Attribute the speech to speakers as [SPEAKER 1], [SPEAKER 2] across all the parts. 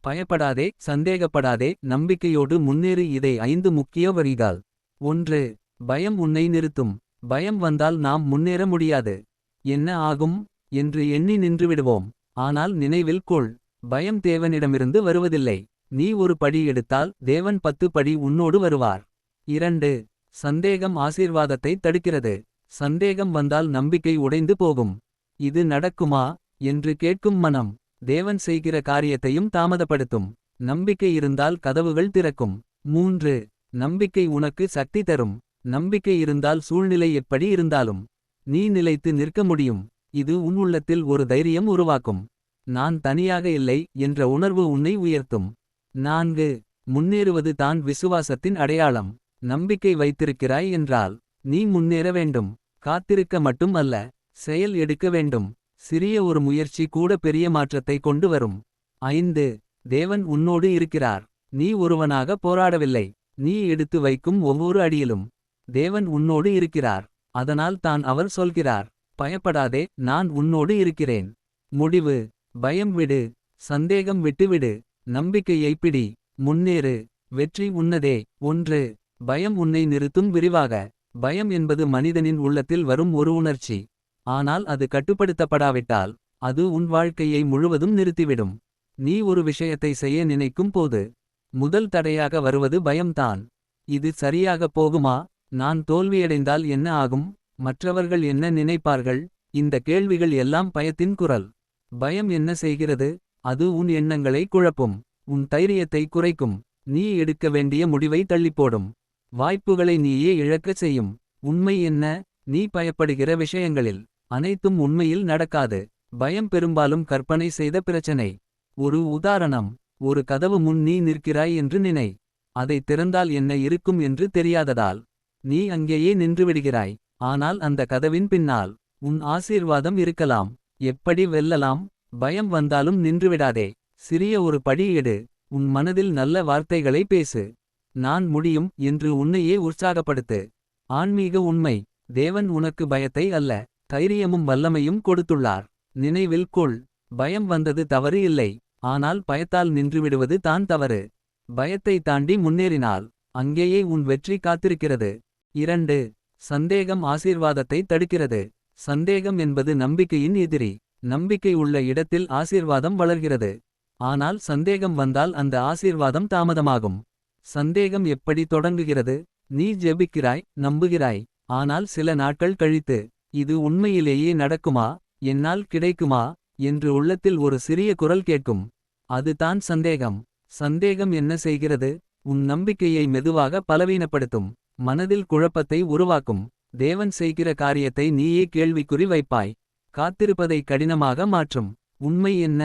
[SPEAKER 1] பயப்படாதே, சந்தேகப்படாதே, நம்பிக்கையோடு முன்னேறு. இதை 5 முக்கிய வரிகள். 1. பயம் உன்னை நிறுத்தும். பயம் வந்தால் நாம் முன்னேற முடியாது. என்ன ஆகும் என்று எண்ணி நின்றுவிடுவோம். ஆனால் நினைவில் கொள், பயம் தேவனிடமிருந்து வருவதில்லை. நீ ஒரு படி எடுத்தால் தேவன் 10 படி உன்னோடு வருவார். 2. சந்தேகம் ஆசீர்வாதத்தை தடுக்கிறது. சந்தேகம் வந்தால் நம்பிக்கை உடைந்து போகும். இது நடக்குமா என்று கேட்கும் மனம் தேவன் செய்கிற காரியத்தையும் தாமதப்படுத்தும். நம்பிக்கை இருந்தால் கதவுகள் திறக்கும். 3. நம்பிக்கை உனக்கு சக்தி தரும். நம்பிக்கை இருந்தால் சூழ்நிலை எப்படி இருந்தாலும் நீ நிலைத்து நிற்க முடியும். இது உன் உள்ளத்தில் ஒரு தைரியம் உருவாக்கும். நான் தனியாக இல்லை என்ற உணர்வு உன்னை உயர்த்தும். 4. முன்னேறுவது தான் விசுவாசத்தின் அடையாளம். நம்பிக்கை வைத்திருக்கிறாய் என்றால் நீ முன்னேற வேண்டும். காத்திருக்க மட்டும் அல்ல, செயல் எடுக்க வேண்டும். சிறிய ஒரு முயற்சி கூட பெரிய மாற்றத்தை கொண்டு வரும். 5. தேவன் உன்னோடு இருக்கிறார். நீ ஒருவனாக போராடவில்லை. நீ எடுத்து வைக்கும் ஒவ்வொரு அடியிலும் தேவன் உன்னோடு இருக்கிறார். அதனால் தான் அவர் சொல்கிறார், பயப்படாதே, நான் உன்னோடு இருக்கிறேன். முடிவு: பயம் விடு, சந்தேகம் விட்டுவிடு, நம்பிக்கையை பிடி, முன்னேறு. வெற்றி உன்னதே. 1. பயம் உன்னை நிறுத்தும் விரிவாக. பயம் என்பது மனிதனின் உள்ளத்தில் வரும் ஒரு உணர்ச்சி. ஆனால் அது கட்டுப்படுத்தப்படாவிட்டால் அது உன் வாழ்க்கையை முழுவதும் நிறுத்திவிடும். நீ ஒரு விஷயத்தை செய்ய நினைக்கும் போது முதல் தடையாக வருவது பயம்தான். இது சரியாக போகுமா? நான் தோல்வியடைந்தால் என்ன ஆகும்? மற்றவர்கள் என்ன நினைப்பார்கள்? இந்த கேள்விகள் எல்லாம் பயத்தின் குரல். பயம் என்ன செய்கிறது? அது உன் எண்ணங்களை குழப்பும். உன் தைரியத்தை குறைக்கும். நீ எடுக்க வேண்டிய முடிவை தள்ளிப்போடும். வாய்ப்புகளை நீயே இழக்கச் செய்யும். உண்மை என்ன? நீ பயப்படுகிற விஷயங்களில் அனைத்தும் உண்மையில் நடக்காது. பயம் பெரும்பாலும் கற்பனை செய்த பிரச்சனை. ஒரு உதாரணம்: ஒரு கதவு முன் நீ நிற்கிறாய் என்று நினை. அதை திறந்தால் என்ன இருக்கும் என்று தெரியாததால் நீ அங்கேயே நின்றுவிடுகிறாய். ஆனால் அந்த கதவின் பின்னால் உன் ஆசீர்வாதம் இருக்கலாம். எப்படி வெல்லலாம்? பயம் வந்தாலும் நின்றுவிடாதே. சிறிய ஒரு படி எடு. உன் மனதில் நல்ல வார்த்தைகளை பேசு. நான் முடியும் என்று உன்னையே உற்சாகப்படுத்து. ஆன்மீக உண்மை: தேவன் உனக்கு பயத்தை அல்ல, தைரியமும் வல்லமையும் கொடுத்துள்ளார். நினைவில் கொள், பயம் வந்தது தவறு இல்லை. ஆனால் பயத்தால் நின்றுவிடுவது தான் தவறு. பயத்தை தாண்டி முன்னேறினால் அங்கேயே உன் வெற்றி காத்திருக்கிறது. 2. சந்தேகம் ஆசீர்வாதத்தை தடுக்கிறது. சந்தேகம் என்பது நம்பிக்கையின் எதிரி. நம்பிக்கை உள்ள இடத்தில் ஆசீர்வாதம் வளர்கிறது. ஆனால் சந்தேகம் வந்தால் அந்த ஆசீர்வாதம் தாமதமாகும். சந்தேகம் எப்படி தொடங்குகிறது? நீ ஜெபிக்கிறாய், நம்புகிறாய். ஆனால் சில நாட்கள் கழித்து, இது உண்மையிலேயே நடக்குமா? என்னால் கிடைக்குமா என்று உள்ளத்தில் ஒரு சிறிய குரல் கேட்கும். அது தான் சந்தேகம். சந்தேகம் என்ன செய்கிறது? உன் நம்பிக்கையை மெதுவாக பலவீனப்படுத்தும். மனதில் குழப்பத்தை உருவாக்கும். தேவன் செய்கிற காரியத்தை நீயே கேள்விக்குறி வைப்பாய். காத்திருப்பதை கடினமாக மாற்றும். உண்மை என்ன?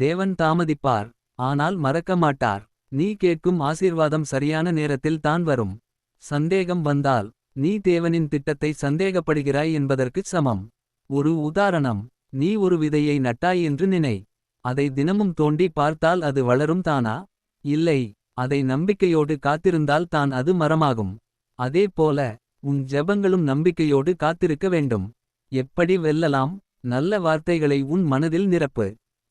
[SPEAKER 1] தேவன் தாமதிப்பார், ஆனால் மறக்க மாட்டார். நீ கேட்கும் ஆசீர்வாதம் சரியான நேரத்தில் தான் வரும். சந்தேகம் வந்தால் நீ தேவனின் திட்டத்தை சந்தேகப்படுகிறாய் என்பதற்குச் சமம். ஒரு உதாரணம்: நீ ஒரு விதையை நட்டாய் என்று நினை. அதை தினமும் தோண்டி பார்த்தால் அது வளரும் தானா? இல்லை. அதை நம்பிக்கையோடு காத்திருந்தால் தான் அது மரமாகும். அதே போல உன் ஜெபங்களும் நம்பிக்கையோடு காத்திருக்க வேண்டும். எப்படி வெல்லலாம்? நல்ல வார்த்தைகளை உன் மனதில் நிரப்பு.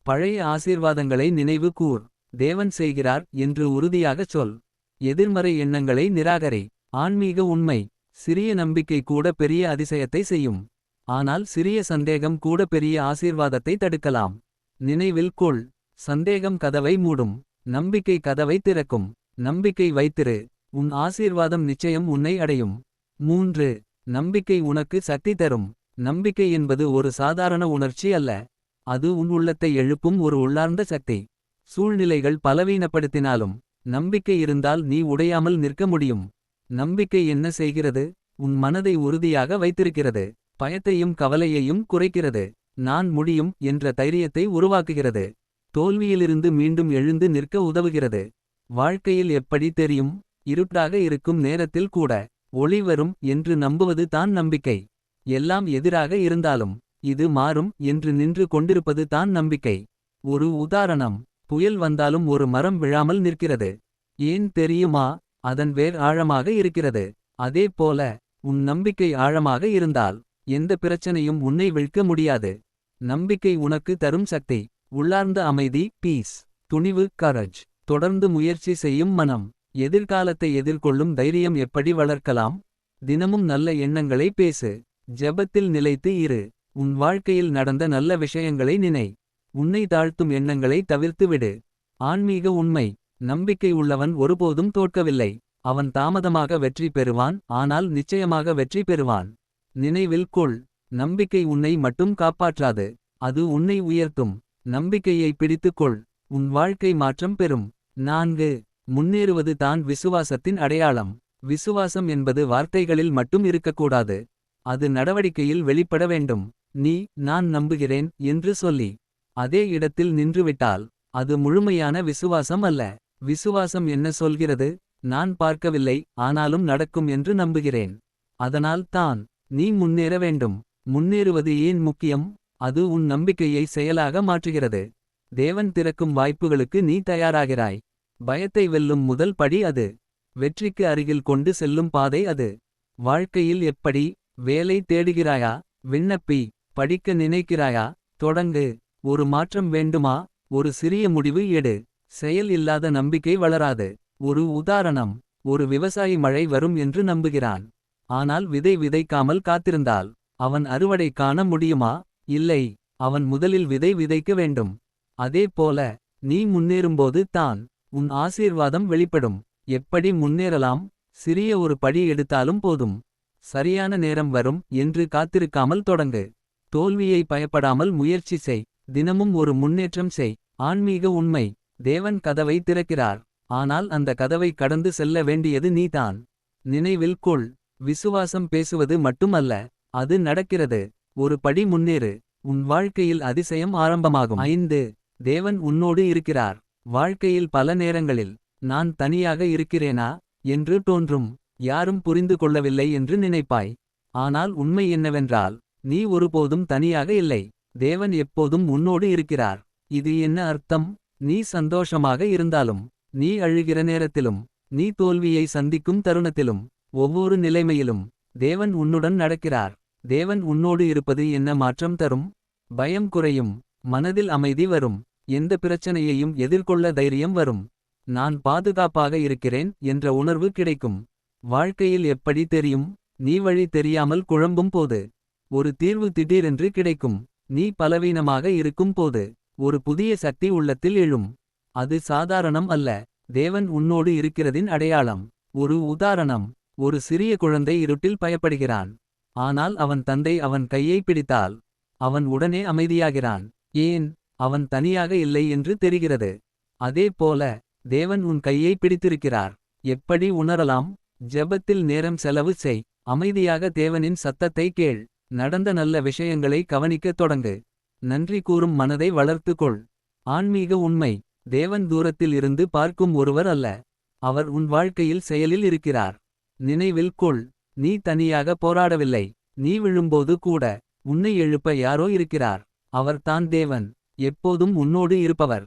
[SPEAKER 1] பழைய ஆசீர்வாதங்களை நினைவு கூர். தேவன் செய்கிறார் என்று உறுதியாகச் சொல். எதிர்மறை எண்ணங்களை நிராகரி. ஆன்மீக உண்மை: சிறிய நம்பிக்கை கூட பெரிய அதிசயத்தை செய்யும். ஆனால் சிறிய சந்தேகம் கூட பெரிய ஆசீர்வாதத்தை தடுக்கலாம். நினைவில் கொள், சந்தேகம் கதவை மூடும், நம்பிக்கை கதவை திறக்கும். நம்பிக்கை வைத்திரு, உன் ஆசீர்வாதம் நிச்சயம் உன்னை அடையும். 3. நம்பிக்கை உனக்கு சக்தி தரும். நம்பிக்கை என்பது ஒரு சாதாரண உணர்ச்சி அல்ல. அது உன் உள்ளத்தை எழுப்பும் ஒரு உள்ளார்ந்த சக்தி. சூழ்நிலைகள் பலவீனப்படுத்தினாலும் நம்பிக்கை இருந்தால் நீ உடையாமல் நிற்க முடியும். நம்பிக்கை என்ன செய்கிறது? உன் மனதை உறுதியாக வைத்திருக்கிறது. பயத்தையும் கவலையையும் குறைக்கிறது. நான் முடியும் என்ற தைரியத்தை உருவாக்குகிறது. தோல்வியிலிருந்து மீண்டும் எழுந்து நிற்க உதவுகிறது. வாழ்க்கையில் எப்படி தெரியும்? இருட்டாக இருக்கும் நேரத்தில் கூட ஒளி வரும் என்று நம்புவது தான் நம்பிக்கை. எல்லாம் எதிராக இருந்தாலும் இது மாறும் என்று நின்று கொண்டிருப்பது தான் நம்பிக்கை. ஒரு உதாரணம்: புயல் வந்தாலும் ஒரு மரம் விழாமல் நிற்கிறது. ஏன் தெரியுமா? அதன் வேர் ஆழமாக இருக்கிறது. அதே போல உன் நம்பிக்கை ஆழமாக இருந்தால் எந்த பிரச்சனையும் உன்னை வீழ்க்க முடியாது. நம்பிக்கை உனக்கு தரும் சக்தி: உள்ளார்ந்த அமைதி, பீஸ். துணிவு கரஜ். தொடர்ந்து முயற்சி செய்யும் மனம். எதிர்காலத்தை எதிர்கொள்ளும் தைரியம் எப்படி வளர்க்கலாம். தினமும் நல்ல எண்ணங்களை பேசு. ஜெபத்தில் நிலைத்து இரு. உன் வாழ்க்கையில் நடந்த நல்ல விஷயங்களை நினை. உன்னை தாழ்த்தும் எண்ணங்களை தவிர்த்துவிடு. ஆன்மீக உண்மை. நம்பிக்கை உள்ளவன் ஒருபோதும் தோற்கவில்லை. அவன் தாமதமாக வெற்றி பெறுவான், ஆனால் நிச்சயமாக வெற்றி பெறுவான். நினைவில் கொள். நம்பிக்கை உன்னை மட்டும் காப்பாற்றாது. அது உன்னை உயர்த்தும். நம்பிக்கையை பிடித்துக்கொள். உன் வாழ்க்கை மாற்றம் பெறும். 4. முன்னேறுவது தான் விசுவாசத்தின் அடையாளம். விசுவாசம் என்பது வார்த்தைகளில் மட்டும் இருக்கக்கூடாது. அது நடவடிக்கையில் வெளிப்பட வேண்டும். நீ நான் நம்புகிறேன் என்று சொல்லி அதே இடத்தில் நின்றுவிட்டால் அது முழுமையான விசுவாசம் அல்ல. விசுவாசம் என்ன சொல்கிறது. நான் பார்க்கவில்லை, ஆனாலும் நடக்கும் என்று நம்புகிறேன். அதனால் தான் நீ முன்னேற வேண்டும். முன்னேறுவது ஏன் முக்கியம். அது உன் நம்பிக்கையை செயலாக மாற்றுகிறது. தேவன் திறக்கும் வாய்ப்புகளுக்கு நீ தயாராகிறாய். பயத்தை வெல்லும் முதல் படி அது. வெற்றிக்கு அருகில் கொண்டு செல்லும் பாதை அது. வாழ்க்கையில் எப்படி. வேலை தேடுகிறாயா. விண்ணப்பி. படிக்க நினைக்கிறாயா. தொடங்கு. ஒரு மாற்றம் வேண்டுமா. ஒரு சிறிய முடிவு எடு. செயல் இல்லாத நம்பிக்கை வளராது. ஒரு உதாரணம். ஒரு விவசாயி மழை வரும் என்று நம்புகிறான். ஆனால் விதை விதைக்காமல் காத்திருந்தால் அவன் அறுவடை காண முடியுமா. இல்லை. அவன் முதலில் விதை விதைக்க வேண்டும். அதே போல நீ முன்னேறும்போது தான் உன் ஆசீர்வாதம் வெளிப்படும். எப்படி முன்னேறலாம். சிறிய ஒரு படி எடுத்தாலும் போதும். சரியான நேரம் வரும் என்று காத்திருக்காமல் தொடங்கு. தோல்வியை பயப்படாமல் முயற்சி செய். தினமும் ஒரு முன்னேற்றம் செய். ஆன்மீக உண்மை. தேவன் கதவை திறக்கிறார். ஆனால் அந்த கதவை கடந்து செல்ல வேண்டியது நீதான். நினைவில் கொள். விசுவாசம் பேசுவது மட்டுமல்ல, அது நடக்கிறது. ஒரு படி முன்னேறு. உன் வாழ்க்கையில் அதிசயம் ஆரம்பமாகும். 5. தேவன் உன்னோடு இருக்கிறார். வாழ்க்கையில் பல நேரங்களில் நான் தனியாக இருக்கிறேனா என்று தோன்றும். யாரும் புரிந்து கொள்ளவில்லை என்று நினைப்பாய். ஆனால் உண்மை என்னவென்றால் நீ ஒருபோதும் தனியாக இல்லை. தேவன் எப்போதும் உன்னோடு இருக்கிறார். இது என்ன அர்த்தம். நீ சந்தோஷமாக இருந்தாலும், நீ அழுகிற நேரத்திலும், நீ தோல்வியை சந்திக்கும் தருணத்திலும், ஒவ்வொரு நிலைமையிலும் தேவன் உன்னுடன் நடக்கிறார். தேவன் உன்னோடு இருப்பது என்ன மாற்றம் தரும். பயம் குறையும். மனதில் அமைதி வரும். எந்த பிரச்சனையையும் எதிர்கொள்ள தைரியம் வரும். நான் பாதுகாப்பாக இருக்கிறேன் என்ற உணர்வு கிடைக்கும். வாழ்க்கையில் எப்படி தெரியும். நீ வழி தெரியாமல் குழம்பும் போது. ஒரு தீர்வு திடீரென்று கிடைக்கும். நீ பலவீனமாக இருக்கும் போது ஒரு புதிய சக்தி உள்ளத்தில் எழும். அது சாதாரணம் அல்ல. தேவன் உன்னோடு இருக்கிறதின் அடையாளம். ஒரு உதாரணம். ஒரு சிறிய குழந்தை இருட்டில் பயப்படுகிறான். ஆனால் அவன் தந்தை அவன் கையை பிடித்தால் அவன் உடனே அமைதியாகிறான். ஏன். அவன் தனியாக இல்லை என்று தெரிகிறது. அதே போல தேவன் உன் கையை பிடித்திருக்கிறார். எப்படி உணரலாம். ஜெபத்தில் நேரம் செலவு செய். அமைதியாக தேவனின் சத்தத்தை கேள். நடந்த நல்ல விஷயங்களை கவனிக்கத் தொடங்கு. நன்றி கூறும் மனதை வளர்த்துக்கொள். ஆன்மீக உண்மை. தேவன் தூரத்தில் இருந்து பார்க்கும் ஒருவர் அல்ல. அவர் உன் வாழ்க்கையில் செயலில் இருக்கிறார். நினைவில் கொள். நீ தனியாக போராடவில்லை. நீ விழும்போது கூட உன்னை எழுப்ப யாரோ இருக்கிறார். அவர்தான் தேவன். எப்போதும் உன்னோடு இருப்பவர்.